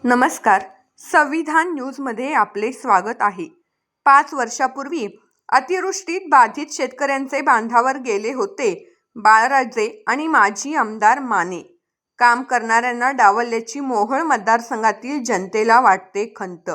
नमस्कार. संविधान न्यूजमध्ये आपले स्वागत आहे. 5 वर्षापूर्वी अतिवृष्टीत बाधित शेतकऱ्यांचे बांधावर गेले होते बाळराजे आणि माजी आमदार माने. काम करणाऱ्यांना डावलल्याची मोहोळ मतदारसंघातील जनतेला वाटते खंत.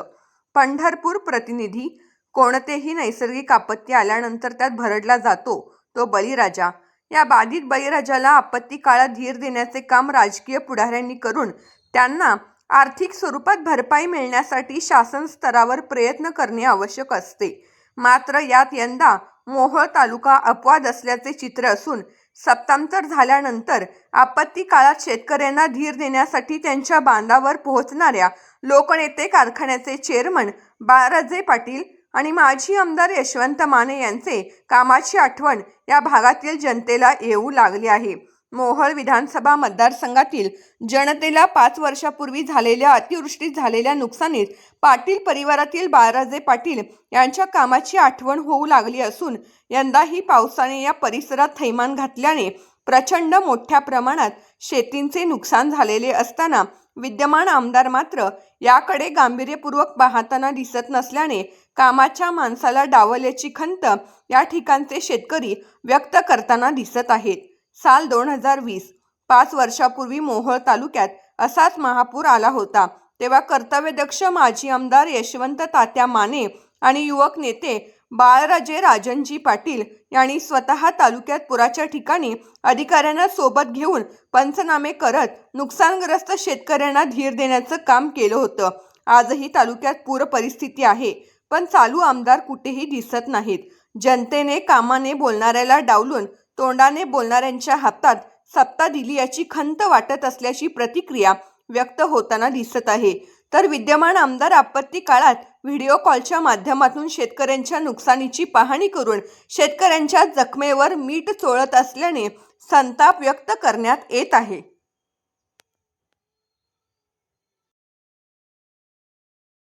पंढरपूर प्रतिनिधी. कोणतेही नैसर्गिक आपत्ती आल्यानंतर त्यात भरडला जातो तो बळीराजा. या बाधित बळीराजाला आपत्ती काळात धीर देण्याचे काम राजकीय पुढाऱ्यांनी करून त्यांना आर्थिक स्वरूपात भरपाई मिळण्यासाठी शासन स्तरावर प्रयत्न करणे आवश्यक असते. मात्र यात यंदा मोहोळ तालुका अपवाद असल्याचे चित्र असून सत्तांतर झाल्यानंतर आपत्ती काळात शेतकऱ्यांना धीर देण्यासाठी त्यांच्या बांधावर पोहोचणाऱ्या लोकनेते कारखान्याचे चेअरमन बाळराजे पाटील आणि माजी आमदार यशवंत माने यांचे कामाची आठवण या भागातील जनतेला येऊ लागली आहे. मोहोळ विधानसभा मतदारसंघातील जनतेला 5 वर्षापूर्वी झालेल्या अतिवृष्टीत झालेल्या नुकसानीत पाटील परिवारातील बाळराजे पाटील यांच्या कामाची आठवण होऊ लागली असून यंदाही पावसाने या परिसरात थैमान घातल्याने प्रचंड मोठ्या प्रमाणात शेतींचे नुकसान झालेले असताना विद्यमान आमदार मात्र याकडे गांभीर्यपूर्वक पाहताना दिसत नसल्याने कामाच्या माणसाला डावलल्याची खंत या ठिकाणचे शेतकरी व्यक्त करताना दिसत आहेत. साल 2020 5 वर्षापूर्वी मोहोळ तालुक्यात असाच महापूर आला होता. तेव्हा कर्तव्यदक्ष माजी आमदार यशवंत तात्या माने आणि युवक नेते बाळराजे राजनजी पाटील यांनी स्वतः तालुक्यात पुराच्या ठिकाणी अधिकाऱ्यांना सोबत घेऊन पंचनामे करत नुकसानग्रस्त शेतकऱ्यांना धीर देण्याचं काम केलं होतं. आजही तालुक्यात पूर परिस्थिती आहे, पण चालू आमदार कुठेही दिसत नाहीत. जनतेने कामाने बोलणाऱ्याला डावलून तोंडाने बोलणाऱ्यांच्या हातात सत्ता दिली याची खंत वाटत असल्याची प्रतिक्रिया व्यक्त होताना दिसत आहे. तर विद्यमान आमदार आपत्ती काळात व्हिडिओ कॉलच्या माध्यमातून शेतकऱ्यांच्या नुकसानीची पाहणी करून शेतकऱ्यांच्या जखमेवर मीठ चोळत असल्याने संताप व्यक्त करण्यात येत आहे.